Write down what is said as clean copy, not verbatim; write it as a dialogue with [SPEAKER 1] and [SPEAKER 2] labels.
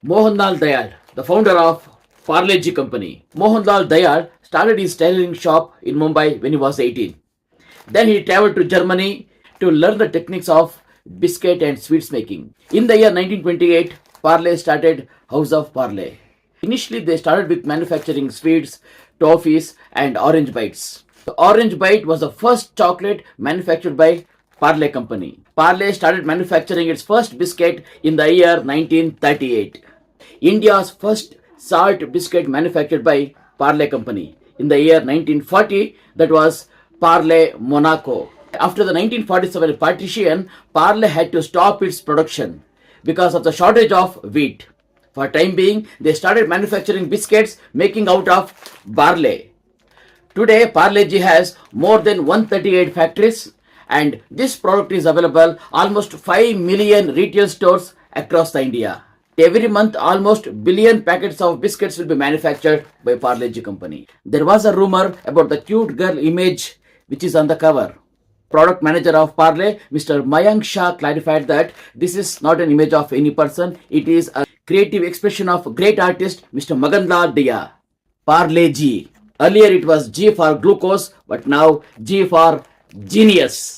[SPEAKER 1] Mohanlal Dayal, the founder of Parle G Company. Mohanlal Dayal started his tailoring shop in Mumbai when he was 18. Then he traveled to Germany to learn the techniques of biscuit and sweets making. In the year 1928, Parle started House of Parle. Initially, they started with manufacturing sweets, toffees, and orange bites. The orange bite was the first chocolate manufactured by Parle Company. Parle started manufacturing its first biscuit in the year 1938. India's first salt biscuit manufactured by Parle Company in the year 1940, that was Parle Monaco. After the 1947 partition, Parle had to stop its production because of the shortage of wheat. For time being, they started manufacturing biscuits making out of barley. Today, Parle G has more than 138 factories, and this product is available almost 5 million retail stores across the India. Every month, almost billion packets of biscuits will be manufactured by Parle G Company. There was a rumor about the cute girl image which is on the cover. Product manager of Parle, Mr. Mayank Shah, clarified that this is not an image of any person. It is a creative expression of great artist Mr. Maganlal Daya. Parle G. Earlier it was G for glucose, but now G for genius.